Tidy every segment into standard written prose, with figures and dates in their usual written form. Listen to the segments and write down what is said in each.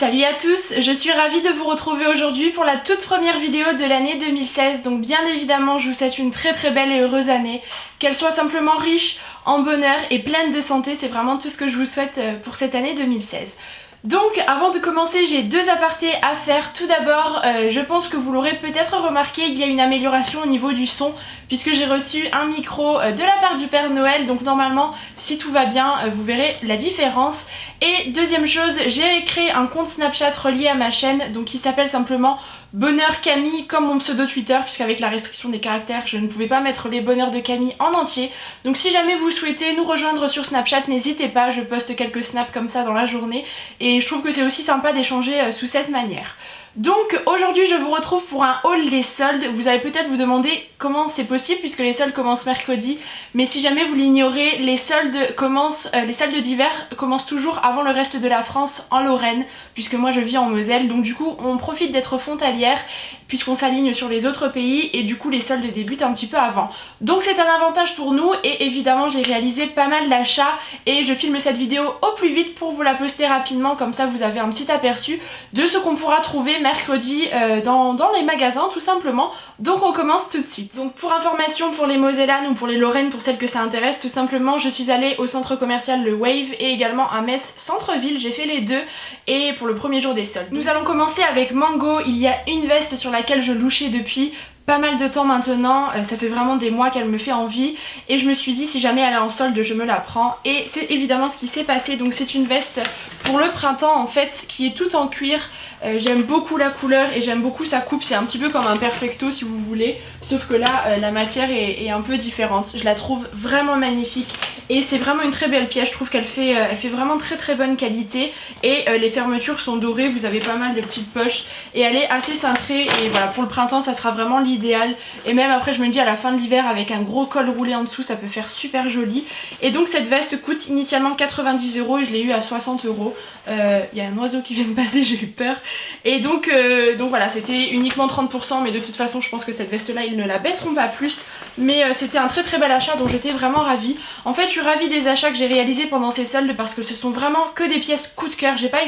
Salut à tous, je suis ravie de vous retrouver aujourd'hui pour la toute première vidéo de l'année 2016. Donc bien évidemment je vous souhaite une très belle et heureuse année, qu'elle soit simplement riche en bonheur et pleine de santé, c'est vraiment tout ce que je vous souhaite pour cette année 2016. Donc avant de commencer j'ai deux apartés à faire. Tout d'abord je pense que vous l'aurez peut-être remarqué, il y a une amélioration au niveau du son puisque j'ai reçu un micro de la part du Père Noël, donc normalement si tout va bien vous verrez la différence. Et deuxième chose, j'ai créé un compte Snapchat relié à ma chaîne, donc qui s'appelle simplement Bonheur Camille comme mon pseudo Twitter, puisqu'avec la restriction des caractères je ne pouvais pas mettre les bonheurs de Camille en entier. Donc si jamais vous souhaitez nous rejoindre sur Snapchat, n'hésitez pas, je poste quelques snaps comme ça dans la journée et je trouve que c'est aussi sympa d'échanger sous cette manière. Donc aujourd'hui je vous retrouve pour un haul des soldes. Vous allez peut-être vous demander comment c'est possible puisque les soldes commencent mercredi, mais si jamais vous l'ignorez, les soldes d'hiver commencent toujours avant le reste de la France en Lorraine, puisque moi je vis en Moselle, donc du coup on profite d'être frontalière puisqu'on s'aligne sur les autres pays et du coup les soldes débutent un petit peu avant. Donc c'est un avantage pour nous et évidemment j'ai réalisé pas mal d'achats et je filme cette vidéo au plus vite pour vous la poster rapidement, comme ça vous avez un petit aperçu de ce qu'on pourra trouver mercredi dans les magasins tout simplement. Donc on commence tout de suite. Donc pour information pour les Mosellanes ou pour les Lorraines, pour celles que ça intéresse, tout simplement je suis allée au centre commercial Le Wave et également à Metz centre-ville, j'ai fait les deux et pour le premier jour des soldes. Nous allons commencer avec Mango. Il y a une veste sur laquelle je louchais depuis pas mal de temps maintenant, ça fait vraiment des mois qu'elle me fait envie et je me suis dit si jamais elle est en solde je me la prends et c'est évidemment ce qui s'est passé. Donc c'est une veste pour le printemps en fait qui est toute en cuir. J'aime beaucoup la couleur et j'aime beaucoup sa coupe, c'est un petit peu comme un perfecto si vous voulez, sauf que là la matière est un peu différente. Je la trouve vraiment magnifique et c'est vraiment une très belle pièce, je trouve qu'elle fait, elle fait vraiment très bonne qualité et les fermetures sont dorées, vous avez pas mal de petites poches et elle est assez cintrée et voilà, pour le printemps ça sera vraiment l'idéal. Et même après je me dis à la fin de l'hiver avec un gros col roulé en dessous ça peut faire super joli. Et donc cette veste coûte initialement 90 € et je l'ai eu à 60 €. Il y a un oiseau qui vient de passer, j'ai eu peur. Et donc voilà, c'était uniquement 30%, mais de toute façon je pense que cette veste là ils ne la baisseront pas plus. Mais c'était un très bel achat donc j'étais vraiment ravie. En fait je suis ravie des achats que j'ai réalisés pendant ces soldes parce que ce sont vraiment que des pièces coup de cœur. J'ai pas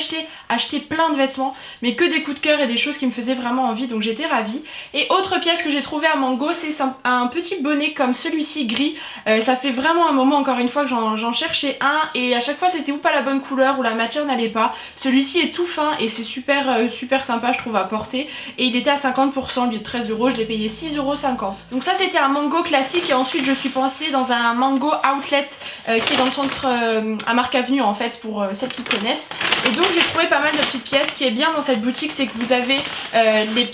acheté plein de vêtements mais que des coups de cœur et des choses qui me faisaient vraiment envie, donc j'étais ravie. Et autre pièce que j'ai trouvé à Mango, c'est un petit bonnet comme celui-ci gris. Ça fait vraiment un moment encore une fois que j'en cherchais un et à chaque fois c'était ou pas la bonne couleur ou la matière n'allait pas. Celui-ci est tout fin et c'est super sympa je trouve à porter et il était à 50% au lieu de 13 €, je l'ai payé 6,50 €. Donc ça c'était un Mango classique et ensuite je suis passée dans un Mango Outlet qui est dans le centre à Marc Avenue en fait pour celles qui connaissent. Et donc j'ai trouvé pas mal de petites pièces. Ce qui est bien dans cette boutique c'est que vous avez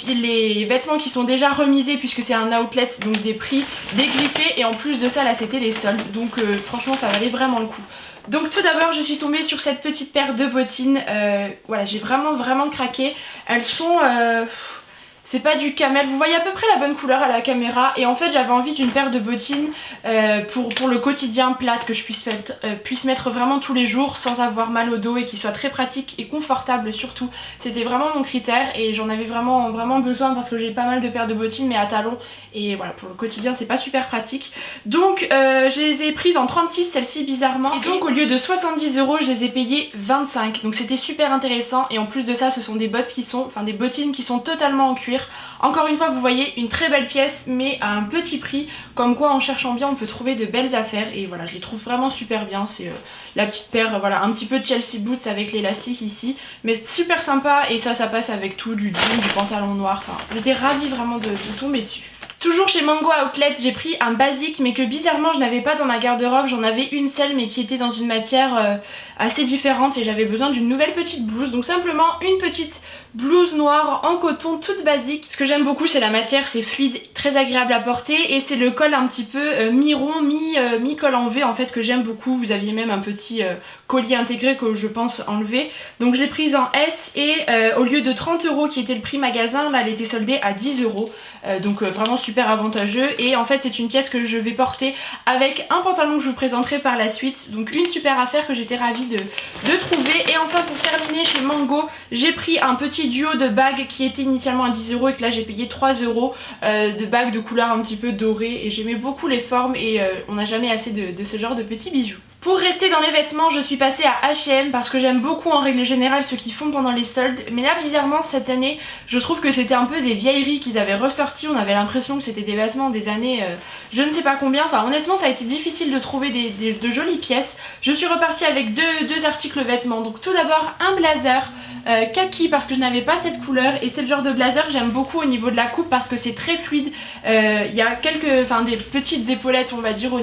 les vêtements qui sont déjà remisés puisque c'est un outlet, donc des prix dégriffés et en plus de ça là c'était les soldes, donc franchement ça valait vraiment le coup. Donc tout d'abord je suis tombée sur cette petite paire de bottines, voilà j'ai vraiment craqué. Elles sont... c'est pas du camel, vous voyez à peu près la bonne couleur à la caméra et en fait j'avais envie d'une paire de bottines pour le quotidien plate que je puisse mettre vraiment tous les jours sans avoir mal au dos et qui soit très pratique et confortable surtout. C'était vraiment mon critère et j'en avais vraiment besoin parce que j'ai pas mal de paires de bottines mais à talons et voilà pour le quotidien c'est pas super pratique. Donc je les ai prises en 36 celles-ci bizarrement et donc au lieu de 70 € je les ai payées 25, donc c'était super intéressant et en plus de ça ce sont des des bottines qui sont totalement en cuir. Encore une fois vous voyez une très belle pièce mais à un petit prix, comme quoi en cherchant bien on peut trouver de belles affaires et voilà je les trouve vraiment super bien. C'est la petite paire, voilà un petit peu de Chelsea Boots avec l'élastique ici mais super sympa et ça passe avec tout, du jean, du pantalon noir, enfin j'étais ravie vraiment de tomber dessus. Toujours chez Mango Outlet, j'ai pris un basique mais que bizarrement je n'avais pas dans ma garde-robe, j'en avais une seule mais qui était dans une matière assez différente et j'avais besoin d'une nouvelle petite blouse, donc simplement une petite blouse noire en coton toute basique. Ce que j'aime beaucoup c'est la matière, c'est fluide, très agréable à porter et c'est le col un petit peu mi-rond, mi-col en V en fait que j'aime beaucoup. Vous aviez même un petit collier intégré que je pense enlever. Donc j'ai prise en S et au lieu de 30 € qui était le prix magasin, là elle était soldée à 10 €. Donc vraiment super avantageux et en fait c'est une pièce que je vais porter avec un pantalon que je vous présenterai par la suite. Donc une super affaire que j'étais ravie de trouver. Et enfin pour terminer chez Mango, j'ai pris un petit duo de bagues qui était initialement à 10 € et que là j'ai payé 3 €, de bagues de couleur un petit peu dorée et j'aimais beaucoup les formes et on n'a jamais assez de ce genre de petits bijoux. Pour rester dans les vêtements, je suis passée à H&M parce que j'aime beaucoup en règle générale ce qu'ils font pendant les soldes. Mais là bizarrement cette année, je trouve que c'était un peu des vieilleries qu'ils avaient ressorties. On avait l'impression que c'était des vêtements des années je ne sais pas combien. Enfin honnêtement ça a été difficile de trouver de jolies pièces. Je suis repartie avec deux articles vêtements. Donc tout d'abord un blazer kaki parce que je n'avais pas cette couleur. Et c'est le genre de blazer que j'aime beaucoup au niveau de la coupe parce que c'est très fluide. Il y a des petites épaulettes on va dire au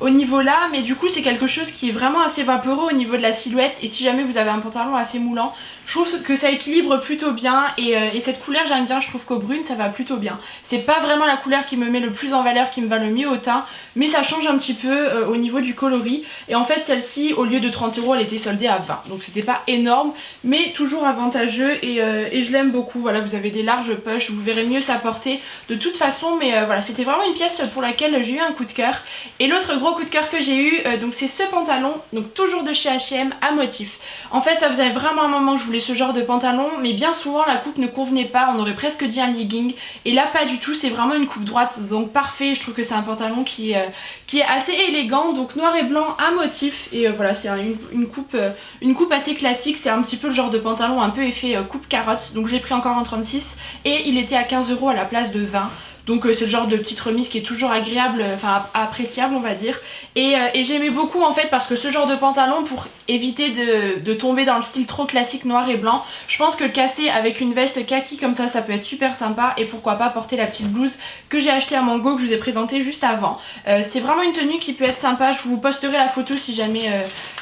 niveau là, mais du coup c'est quelque chose qui est vraiment assez vaporeux au niveau de la silhouette et si jamais vous avez un pantalon assez moulant, je trouve que ça équilibre plutôt bien et cette couleur j'aime bien, je trouve qu'au brune ça va plutôt bien. C'est pas vraiment la couleur qui me met le plus en valeur, qui me va le mieux au teint, mais ça change un petit peu au niveau du coloris et en fait celle-ci au lieu de 30 € elle était soldée à 20, donc c'était pas énorme mais toujours avantageux et je l'aime beaucoup. Voilà, vous avez des larges poches, vous verrez mieux sa portée de toute façon, mais voilà, c'était vraiment une pièce pour laquelle j'ai eu un coup de cœur. Et l'autre gros coup de cœur que j'ai eu, donc c'est ce pantalon, donc toujours de chez H&M à motif. En fait ça faisait vraiment un moment que je voulais ce genre de pantalon, mais bien souvent la coupe ne convenait pas, on aurait presque dit un legging, et là pas du tout, c'est vraiment une coupe droite, donc parfait. Je trouve que c'est un pantalon qui est assez élégant, donc noir et blanc à motif, et voilà c'est une coupe assez classique, c'est un petit peu le genre de pantalon un peu effet coupe carotte, donc j'ai pris encore en 36 et il était à 15 € à la place de 20. Donc c'est le genre de petite remise qui est toujours agréable, enfin appréciable on va dire. Et j'aimais beaucoup en fait parce que ce genre de pantalon, pour éviter de tomber dans le style trop classique noir et blanc, je pense que le casser avec une veste kaki comme ça peut être super sympa. Et pourquoi pas porter la petite blouse que j'ai achetée à Mango, que je vous ai présentée juste avant. C'est vraiment une tenue qui peut être sympa, je vous posterai la photo si jamais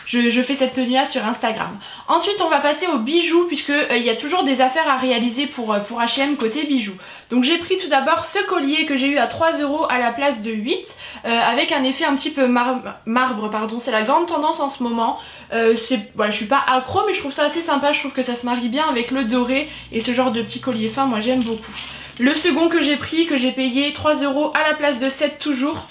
je fais cette tenue là sur Instagram. Ensuite on va passer aux bijoux puisque il y a toujours des affaires à réaliser pour H&M côté bijoux. Donc j'ai pris tout d'abord ce collier que j'ai eu à 3 € à la place de 8 avec un effet un petit peu marbre pardon, c'est la grande tendance en ce moment. Voilà, je suis pas accro mais je trouve ça assez sympa, je trouve que ça se marie bien avec le doré et ce genre de petit collier fin, moi j'aime beaucoup. Le second que j'ai pris, que j'ai payé 3 € à la place de 7 toujours.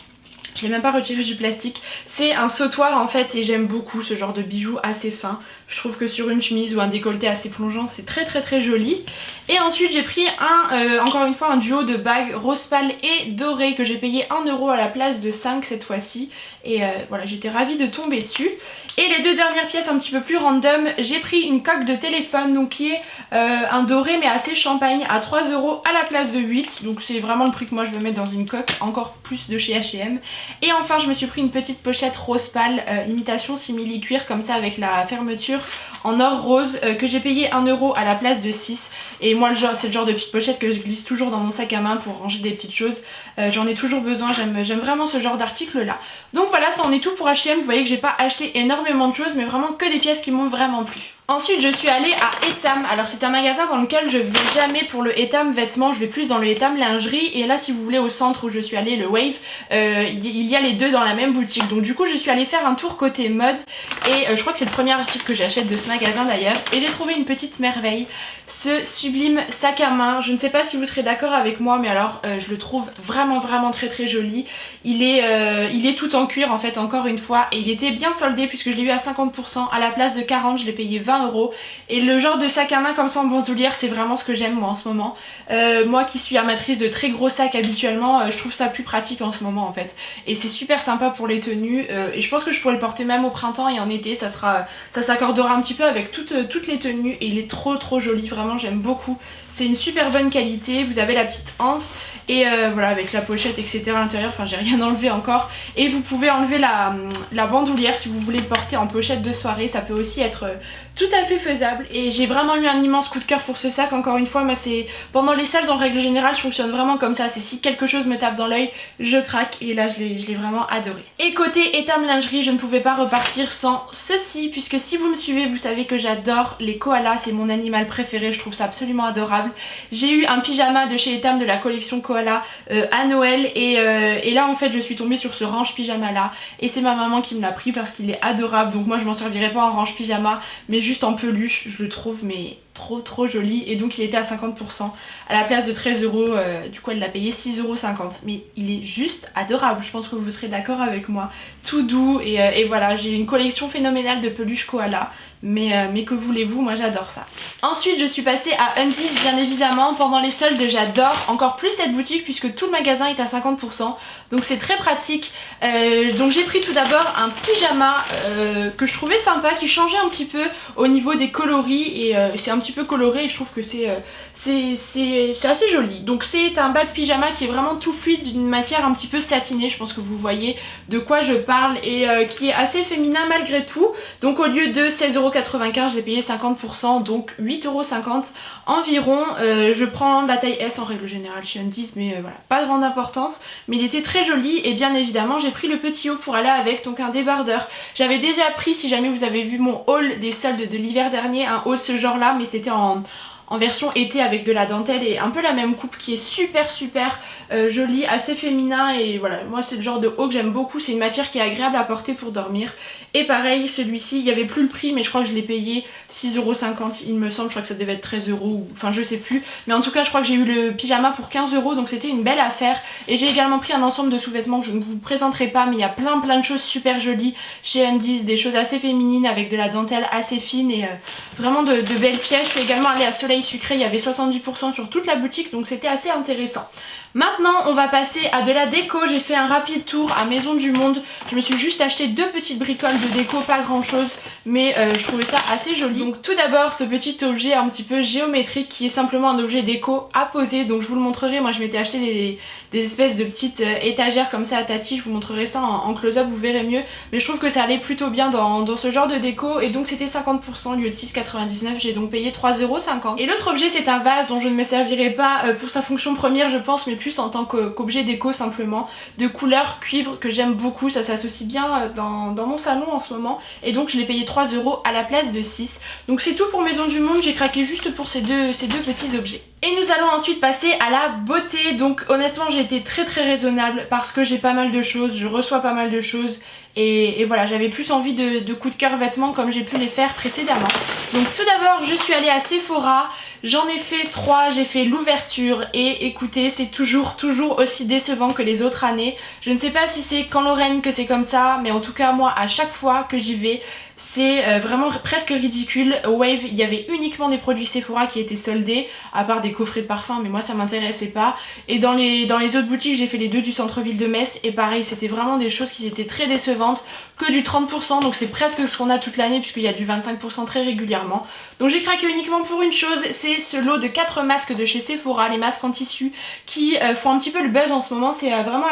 Je l'ai même pas retiré du plastique. C'est un sautoir en fait et j'aime beaucoup ce genre de bijoux assez fin. Je trouve que sur une chemise ou un décolleté assez plongeant c'est très joli. Et ensuite j'ai pris encore une fois un duo de bagues rose pâle et doré que j'ai payé 1 € à la place de 5 cette fois-ci. Et voilà, j'étais ravie de tomber dessus. Et les deux dernières pièces un petit peu plus random, j'ai pris une coque de téléphone donc qui est un doré mais assez champagne à 3 € à la place de 8. Donc c'est vraiment le prix que moi je veux mettre dans une coque, encore plus de chez H&M. Et enfin je me suis pris une petite pochette rose pâle imitation simili cuir comme ça avec la fermeture en or rose que j'ai payé 1 € à la place de 6. Et moi c'est le genre de petite pochette que je glisse toujours dans mon sac à main pour ranger des petites choses. J'en ai toujours besoin, j'aime vraiment ce genre d'article là. Donc voilà, ça en est tout pour H&M. Vous voyez que j'ai pas acheté énormément de choses mais vraiment que des pièces qui m'ont vraiment plu. Ensuite je suis allée à Etam. Alors c'est un magasin dans lequel je vais jamais pour le Etam vêtements, je vais plus dans le Etam lingerie. Et là si vous voulez au centre où je suis allée, le Wave, il y a les deux dans la même boutique. Donc du coup je suis allée faire un tour côté mode. Et je crois que c'est le premier article que j'achète de ce magasin d'ailleurs. Et j'ai trouvé une petite merveille, ce sublime sac à main. Je ne sais pas si vous serez d'accord avec moi mais alors je le trouve vraiment très joli. Il est tout en cuir en fait encore une fois. Et il était bien soldé puisque je l'ai eu à 50%. À la place de 40 je l'ai payé 20 €. Et le genre de sac à main comme ça en bandoulière c'est vraiment ce que j'aime moi en ce moment. Moi qui suis amatrice de très gros sacs habituellement, je trouve ça plus pratique en ce moment en fait. Et c'est super sympa pour les tenues et je pense que je pourrais le porter même au printemps et en été, ça s'accordera un petit peu avec toutes les tenues. Et il est trop joli, vraiment j'aime beaucoup. C'est une super bonne qualité, vous avez la petite anse et voilà avec la pochette etc à l'intérieur, enfin j'ai rien enlevé encore. Et vous pouvez enlever la bandoulière si vous voulez le porter en pochette de soirée, ça peut aussi être tout à fait faisable. Et j'ai vraiment eu un immense coup de cœur pour ce sac, encore une fois moi c'est pendant les soldes en règle générale je fonctionne vraiment comme ça, c'est si quelque chose me tape dans l'œil je craque et là je l'ai vraiment adoré. Et côté Etam lingerie je ne pouvais pas repartir sans ceci puisque si vous me suivez vous savez que j'adore les koalas, c'est mon animal préféré, je trouve ça absolument adorable. J'ai eu un pyjama de chez Etam de la collection koala à Noël et là en fait je suis tombée sur ce range pyjama là et c'est ma maman qui me l'a pris parce qu'il est adorable. Donc moi je m'en servirai pas en range pyjama mais juste en peluche, je le trouve mais trop joli et donc il était à 50% à la place de 13 euros, du coup elle l'a payé 6,50 €. Mais il est juste adorable, je pense que vous serez d'accord avec moi. Tout doux et voilà, j'ai une collection phénoménale de peluches koala. Mais que voulez-vous, moi j'adore ça. Ensuite je suis passée à Undies bien évidemment. Pendant les soldes j'adore encore plus cette boutique puisque tout le magasin est à 50%. Donc c'est très pratique. Donc j'ai pris tout d'abord un pyjama que je trouvais sympa, qui changeait un petit peu au niveau des coloris. Et c'est un petit peu coloré et je trouve que c'est assez joli. Donc c'est un bas de pyjama qui est vraiment tout fluide, d'une matière un petit peu satinée. Je pense que vous voyez de quoi je parle et qui est assez féminin malgré tout. Donc au lieu de 16,95 €, je l'ai payé 50%, donc 8,50 € environ. Je prends la taille S en règle générale chez Undies, mais voilà, pas de grande importance. Mais il était très joli et bien évidemment j'ai pris le petit haut pour aller avec, donc un débardeur. J'avais déjà pris, si jamais vous avez vu mon haul des soldes de l'hiver dernier, un haut de ce genre là, mais c'était en version été avec de la dentelle et un peu la même coupe qui est super jolie, assez féminin. Et voilà, moi c'est le genre de haut que j'aime beaucoup, c'est une matière qui est agréable à porter pour dormir. Et pareil, celui-ci, il n'y avait plus le prix mais je crois que je l'ai payé 6,50 € il me semble, je crois que ça devait être 13 €, ou enfin je sais plus. Mais en tout cas je crois que j'ai eu le pyjama pour 15 €, donc c'était une belle affaire. Et j'ai également pris un ensemble de sous-vêtements que je ne vous présenterai pas, mais il y a plein de choses super jolies chez Undies, des choses assez féminines avec de la dentelle assez fine et vraiment de belles pièces. Je suis également allée à Soleil Sucré, il y avait 70% sur toute la boutique, donc c'était assez intéressant. Maintenant on va passer à de la déco. J'ai fait un rapide tour à Maison du Monde. Je me suis juste acheté 2 petites bricoles de déco, pas grand chose, mais je trouvais ça assez joli. Donc tout d'abord ce petit objet un petit peu géométrique qui est simplement un objet déco à poser. Donc je vous le montrerai, moi je m'étais acheté des espèces de petites étagères comme ça à Tati. Je vous montrerai ça en close-up, vous verrez mieux. Mais je trouve que ça allait plutôt bien dans ce genre de déco. Et donc c'était 50% au lieu de 6,99 €. J'ai donc payé 3,50 €. Et l'autre objet c'est un vase dont je ne me servirai pas pour sa fonction première je pense, mais plus en tant qu'objet déco simplement, de couleur cuivre que j'aime beaucoup. Ça s'associe bien dans mon salon en ce moment. Et donc je l'ai payé 3 € à la place de 6. Donc c'est tout pour Maison du Monde, j'ai craqué juste pour ces deux petits objets. Et nous allons ensuite passer à la beauté. Donc honnêtement j'ai été très raisonnable parce que j'ai pas mal de choses, je reçois pas mal de choses. Et voilà, j'avais plus envie de coup de cœur vêtements comme j'ai pu les faire précédemment. Donc tout d'abord je suis allée à Sephora. J'en ai fait 3, j'ai fait l'ouverture et écoutez c'est toujours aussi décevant que les autres années. Je ne sais pas si c'est quand Lorraine que c'est comme ça, mais en tout cas moi à chaque fois que j'y vais c'est vraiment presque ridicule. Au Wave il y avait uniquement des produits Sephora qui étaient soldés, à part des coffrets de parfum, mais moi ça m'intéressait pas. Et dans les autres boutiques j'ai fait les 2 du centre-ville de Metz et pareil c'était vraiment des choses qui étaient très décevantes. Que du 30%, donc c'est presque ce qu'on a toute l'année puisqu'il y a du 25% très régulièrement. Donc j'ai craqué uniquement pour une chose, c'est ce lot de 4 masques de chez Sephora, les masques en tissu qui font un petit peu le buzz en ce moment. C'est vraiment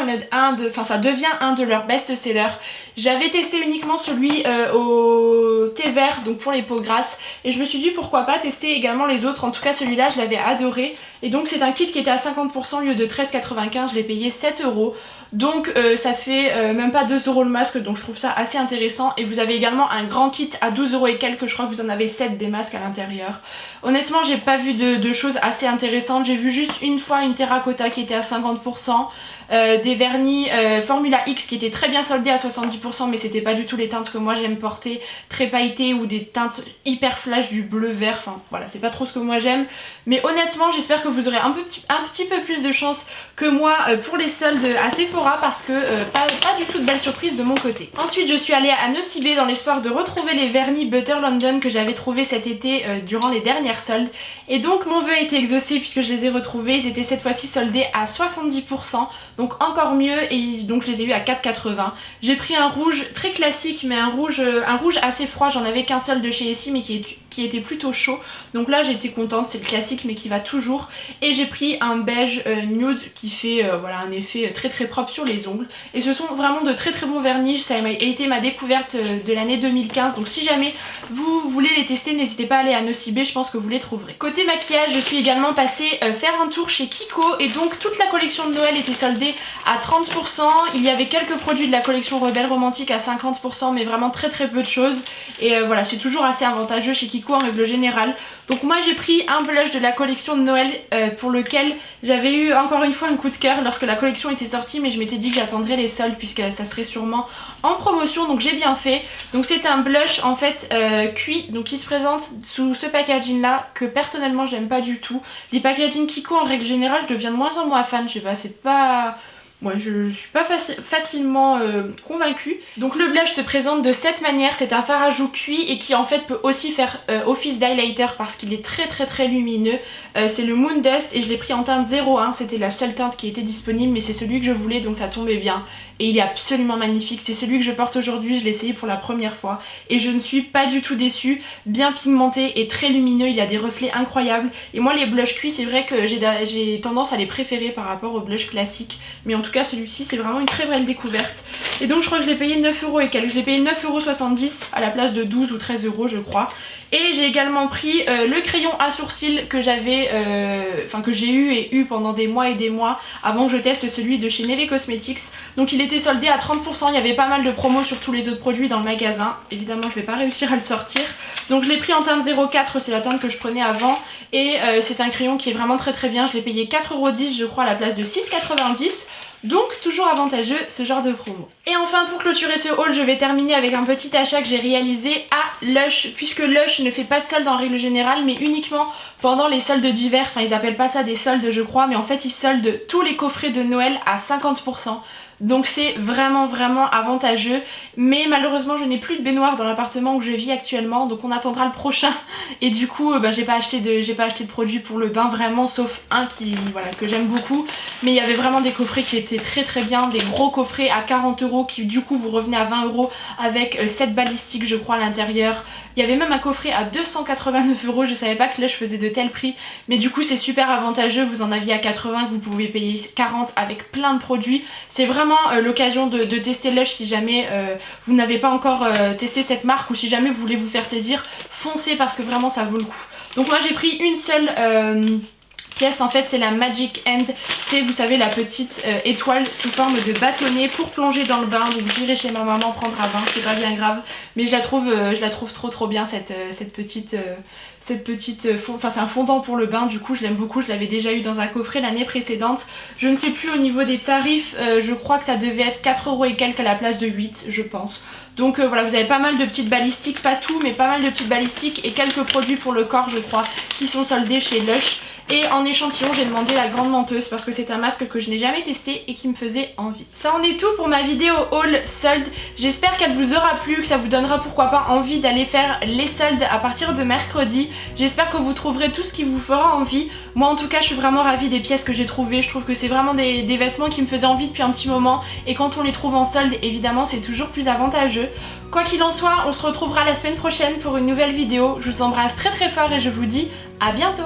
ça devient un de leurs best-sellers. J'avais testé uniquement celui au thé vert, donc pour les peaux grasses, et je me suis dit pourquoi pas tester également les autres. En tout cas celui-là je l'avais adoré. Et donc c'est un kit qui était à 50% au lieu de 13,95 €, je l'ai payé 7 €. Donc ça fait même pas 2 € le masque, donc je trouve ça assez intéressant. Et vous avez également un grand kit à 12 € et quelques, je crois que vous en avez 7 des masques à l'intérieur. Honnêtement j'ai pas vu de choses assez intéressantes, j'ai vu juste une fois une terracotta qui était à 50%. Des vernis Formula X qui étaient très bien soldés à 70%, mais c'était pas du tout les teintes que moi j'aime porter, très pailletées ou des teintes hyper flash du bleu vert, enfin voilà c'est pas trop ce que moi j'aime. Mais honnêtement j'espère que vous aurez un petit peu plus de chance que moi pour les soldes à Sephora parce que pas du tout de belles surprises de mon côté. Ensuite je suis allée à Nocibé dans l'espoir de retrouver les vernis Butter London que j'avais trouvé cet été durant les dernières soldes. Et donc mon vœu a été exaucé puisque je les ai retrouvés, ils étaient cette fois-ci soldés à 70%. Donc encore mieux, et donc je les ai eu à 4,80 €. J'ai pris un rouge très classique mais un rouge assez froid, j'en avais qu'un seul de chez Essie mais qui était plutôt chaud. Donc là j'étais contente, c'est le classique mais qui va toujours. Et j'ai pris un beige nude qui fait voilà un effet très propre sur les ongles. Et ce sont vraiment de très bons vernis, ça a été ma découverte de l'année 2015. Donc si jamais vous voulez les tester, n'hésitez pas à aller à Nocibé, je pense que vous les trouverez. Côté maquillage, je suis également passée faire un tour chez Kiko et donc toute la collection de Noël était soldée à 30%. Il y avait quelques produits de la collection Rebelle Romantique à 50%, mais vraiment très peu de choses. Et voilà, c'est toujours assez avantageux chez Kiko en règle générale. Donc moi j'ai pris un blush de la collection de Noël pour lequel j'avais eu encore une fois un coup de cœur lorsque la collection était sortie, mais je m'étais dit que j'attendrais les soldes puisque ça serait sûrement en promotion, donc j'ai bien fait. Donc c'est un blush en fait cuit, donc qui se présente sous ce packaging là que personnellement j'aime pas du tout. Les packaging Kiko en règle générale je deviens de moins en moins fan, je sais pas, c'est pas... Ouais, je suis pas facilement convaincue. Donc le blush se présente de cette manière, c'est un fard à joues cuit et qui en fait peut aussi faire office d'highlighter parce qu'il est très lumineux. C'est le Moon Dust et je l'ai pris en teinte 01, c'était la seule teinte qui était disponible mais c'est celui que je voulais donc ça tombait bien. Et il est absolument magnifique, c'est celui que je porte aujourd'hui, je l'ai essayé pour la première fois et je ne suis pas du tout déçue, bien pigmenté et très lumineux, il a des reflets incroyables. Et moi les blushs cuits c'est vrai que j'ai tendance à les préférer par rapport aux blushs classiques, mais en tout cas celui-ci c'est vraiment une très belle découverte. Et donc je crois que je l'ai payé 9 € et quelques, je l'ai payé 9,70 € à la place de 12 ou 13 € je crois. Et j'ai également pris le crayon à sourcils que j'avais, que j'ai eu pendant des mois et des mois avant que je teste celui de chez Neve Cosmetics. Donc il était soldé à 30%, il y avait pas mal de promos sur tous les autres produits dans le magasin. Évidemment je vais pas réussir à le sortir. Donc je l'ai pris en teinte 04, c'est la teinte que je prenais avant. Et c'est un crayon qui est vraiment très bien, je l'ai payé 4,10 € je crois à la place de 6,90 €. Donc toujours avantageux ce genre de promo. Et enfin pour clôturer ce haul je vais terminer avec un petit achat que j'ai réalisé à Lush, puisque Lush ne fait pas de soldes en règle générale mais uniquement pendant les soldes d'hiver, enfin ils appellent pas ça des soldes je crois, mais en fait ils soldent tous les coffrets de Noël à 50%. Donc c'est vraiment avantageux, mais malheureusement je n'ai plus de baignoire dans l'appartement où je vis actuellement, donc on attendra le prochain. Et du coup j'ai pas acheté de produits pour le bain vraiment, sauf un que j'aime beaucoup. Mais il y avait vraiment des coffrets qui étaient très bien, des gros coffrets à 40 € qui du coup vous revenez à 20 € avec 7 balistiques je crois à l'intérieur. Il y avait même un coffret à 289 €, je savais pas que là je faisais de tels prix, mais du coup c'est super avantageux, vous en aviez à 80 que vous pouvez payer 40 avec plein de produits. C'est vraiment l'occasion de tester Lush si jamais vous n'avez pas encore testé cette marque, ou si jamais vous voulez vous faire plaisir, foncez parce que vraiment ça vaut le coup. Donc moi j'ai pris une seule pièce, en fait c'est la Magic End, c'est vous savez la petite étoile sous forme de bâtonnet pour plonger dans le bain. Donc j'irai chez ma maman prendre un bain, c'est pas bien grave, mais je la trouve trop bien cette petite enfin c'est un fondant pour le bain, du coup je l'aime beaucoup, je l'avais déjà eu dans un coffret l'année précédente. Je ne sais plus au niveau des tarifs, je crois que ça devait être 4 € et quelques à la place de 8 je pense. Donc voilà, vous avez pas mal de petites balistiques, pas tout mais pas mal de petites balistiques et quelques produits pour le corps je crois qui sont soldés chez Lush. Et en échantillon j'ai demandé la grande menteuse parce que c'est un masque que je n'ai jamais testé et qui me faisait envie. Ça en est tout pour ma vidéo haul solde. J'espère qu'elle vous aura plu, que ça vous donnera pourquoi pas envie d'aller faire les soldes à partir de mercredi. J'espère que vous trouverez tout ce qui vous fera envie. Moi en tout cas je suis vraiment ravie des pièces que j'ai trouvées. Je trouve que c'est vraiment des vêtements qui me faisaient envie depuis un petit moment. Et quand on les trouve en solde évidemment c'est toujours plus avantageux. Quoi qu'il en soit, on se retrouvera la semaine prochaine pour une nouvelle vidéo. Je vous embrasse très fort et je vous dis à bientôt.